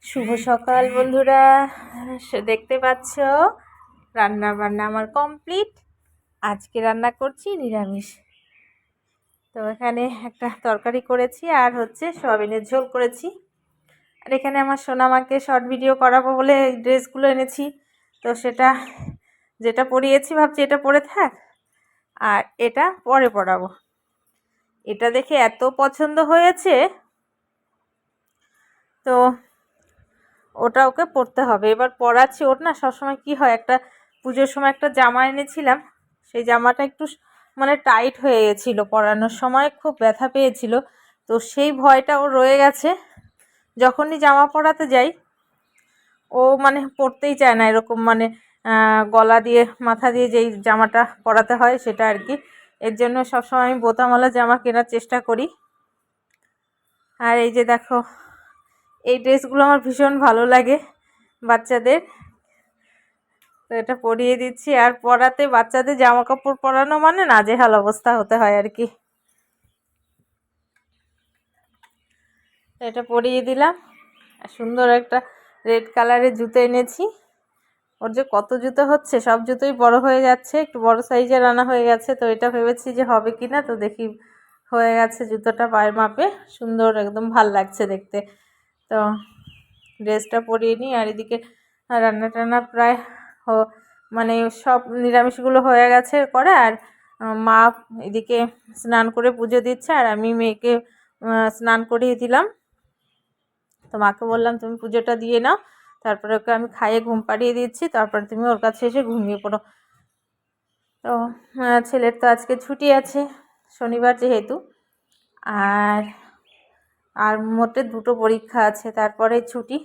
শুভ সকাল বন্ধুরা, দেখতে পাচ্ছ রান্না বান্না আমার কমপ্লিট। আজকে রান্না করছি নিরামিষ। তো এখানে একটা তরকারি করেছি আর হচ্ছে সয়াবিনের ঝোল করেছি। আর এখানে আমার সোনামাকে শর্ট ভিডিও করাবো বলে এই ড্রেসগুলো এনেছি। তো সেটা যেটা পরিয়েছি ভাবছি এটা পরে থাক, আর এটা পরে পরাবো। এটা দেখে এত পছন্দ হয়েছে, তো ওটা ওকে পরতে হবে। এবার পরাচ্ছি। ওর না সবসময় কি হয়, একটা পুজোর সময় একটা জামা এনেছিলাম, সেই জামাটা একটু মানে টাইট হয়ে গেছিলো, পরানোর সময় খুব ব্যথা পেয়েছিল। তো সেই ভয়টা ওর রয়ে গেছে। যখনই জামা পরাতে যাই ও মানে পরতেই চায় না, এরকম মানে গলা দিয়ে মাথা দিয়ে যেই জামাটা পরাতে হয় সেটা আর কি। এর জন্য সবসময় আমি বোতামওয়ালা জামা কেনার চেষ্টা করি। আর এই যে দেখো, এই ড্রেসগুলো আমার ভীষণ ভালো লাগে বাচ্চাদের। তো এটা পরিয়ে দিচ্ছি। আর পরাতে বাচ্চাদের জামা কাপড় পরানো মানে নাজেহাল অবস্থা হতে হয় আর কি। এটা পরিয়ে দিলাম। সুন্দর একটা রেড কালারের জুতো এনেছি। ওর যে কত জুতো হচ্ছে, সব জুতোই বড় হয়ে যাচ্ছে, একটু বড় সাইজের আনা হয়ে গেছে। তো এটা ভেবেছি যে হবে কি না, তো দেখি হয়ে গেছে জুতোটা পায়ের মাপে। সুন্দর, একদম ভাল লাগছে দেখতে। তো ড্রেসটা পরিয়ে নিই। আর এদিকে রান্না টান্না প্রায় মানে সব নিরামিষগুলো হয়ে গেছে করে। আর মা এদিকে স্নান করে পুজো দিচ্ছে, আর আমি মেয়েকে স্নান করিয়ে দিলাম। তো মাকে বললাম তুমি পুজোটা দিয়ে নাও, তারপরে ওকে আমি খাইয়ে ঘুম পাড়িয়ে দিচ্ছি, তারপরে তুমি ওর কাছে এসে ঘুমিয়ে পড়ো। তো ছেলের তো আজকে ছুটি আছে, শনিবার যেহেতু। আর আর মোটে 2টো পরীক্ষা আছে, তারপরে ছুটি।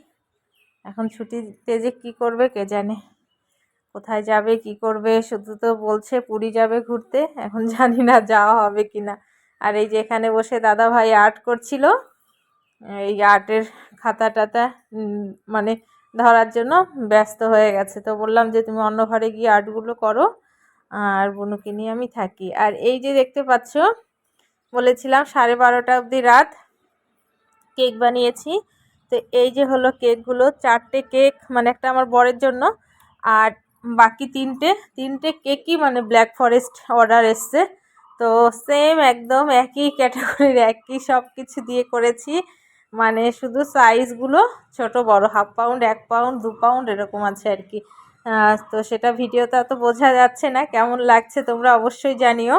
এখন ছুটিতে যে কী করবে কে জানে, কোথায় যাবে কি করবে। শুধু তো বলছে পুরী যাবে ঘুরতে, এখন জানি না যাওয়া হবে কি না। আর এই যে এখানে বসে দাদা ভাই আর্ট করছিল, এই আর্টের খাতা টাতা মানে ধরার জন্য ব্যস্ত হয়ে গেছে। তো বললাম যে তুমি অন্য ঘরে গিয়ে আর্টগুলো করো, আর বুনুকে নিয়ে আমি থাকি। আর এই যে দেখতে পাচ্ছ, বলেছিলাম 12:30 অবধি রাত, কেক বানিয়েছি। তো এই যে হলো কেকগুলো, 4টে কেক, মানে একটা আমার বরের জন্য, আর বাকি 3টে কেকই মানে ব্ল্যাক ফরেস্ট অর্ডার এসছে। তো সেম একদম একই ক্যাটাগরির, একই সব কিছু দিয়ে করেছি। মানে শুধু সাইজগুলো ছোট বড়, 1/2 পাউন্ড, 1 পাউন্ড, 2 পাউন্ড এরকম আছে আর কি। তো সেটা ভিডিওতে তো বোঝা যাচ্ছে না, কেমন লাগছে তোমরা অবশ্যই জানিও।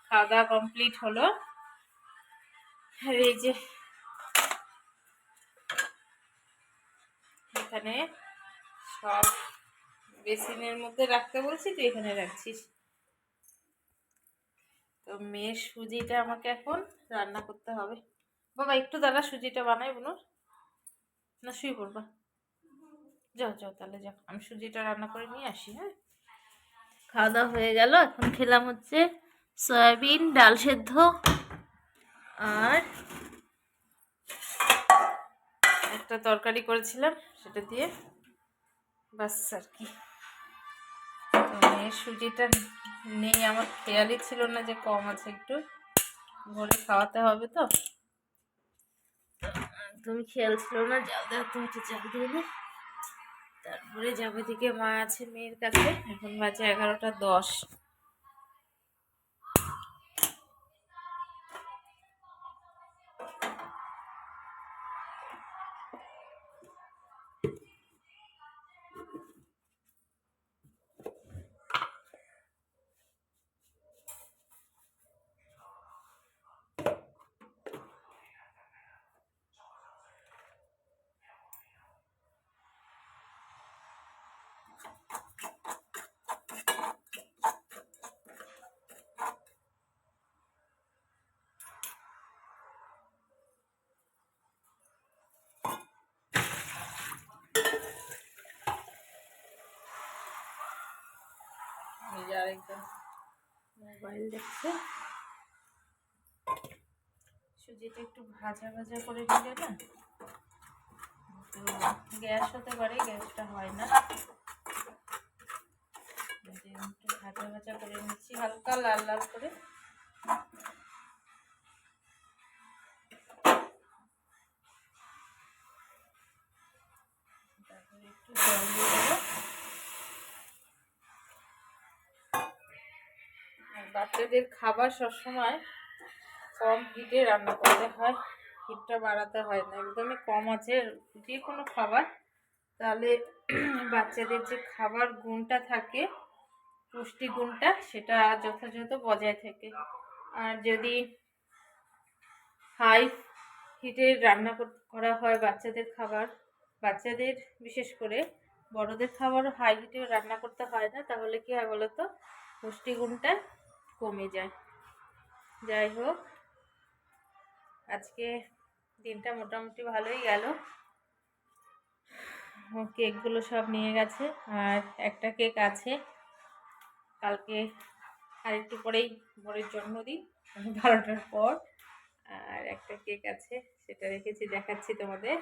খাওয়া দাওয়া কমপ্লিট হলো। আর এই যে এখানে সব বেসিনের মধ্যে রাখতে বলছি, তো এখানে রাখছিস। তো মেয়ের সুজিটা আমাকে এখন রান্না করতে হবে। বাবা একটু দাঁড়া, সুজিটা বানাই বোন, না শুয়ে পড়বা? যাও যাও, তাহলে যাও, আমি সুজিটা রান্না করে নিয়ে আসি। হ্যাঁ, খাওয়া দাওয়া হয়ে গেল। এখন খেলাম হচ্ছে সয়াবিন ডাল সেদ্ধ আর একটা তরকারি করেছিলাম, সেটা দিয়ে বাস আর কি। মেয়ের সুজিটা নেই, আমার খেয়ালই ছিল না যে কম আছে, একটু ভরে খাওয়াতে হবে। তো তুমি খেয়াল ছিল না, জাল দেওয়া, তো একটু জাল দিয়ে নি। তারপরে যাবে দিকে মা আছে মেয়ের কাছে। এখন বাজে 11:10। আরেকজন মোবাইল দেখছে। সুজিটা একটু ভাজা ভাজা করে দিলে না তো গ্যাস হতে পারে, গ্যাসটা হয় না। একটু ভাজা ভাজা করে নিচ্ছি হালকা লাল লাল করে। তারপরে একটু জল দিয়ে দেবো। আর বাচ্চাদের খাবার সবসময় কম হিটে রান্না করতে হয়, হিটটা বাড়াতে হয় না, একদমই কম আছে যে কোনো খাবার, তাহলে বাচ্চাদের যে খাবার গুণটা থাকে, পুষ্টি গুণটা, সেটা যথাযথ বজায় থাকে। আর যদি হাই হিটে রান্না করা হয় বাচ্চাদের খাবার, বাচ্চাদের বিশেষ করে, বড়দের খাবারও হাই হিটে রান্না করতে হয় না, তাহলে কি হয় বলো তো, পুষ্টিগুণটা কমে যায়। যাই হোক, আজকে দিনটা মোটামুটি ভালোই গেল। কেকগুলো সব নিয়ে গেছে, আর একটা কেক আছে, কালকে আর একটু পরেই বরের জন্মদিন, 12টার পর। আর একটা কেক আছে, সেটা রেখেছি, দেখাচ্ছি তোমাদের।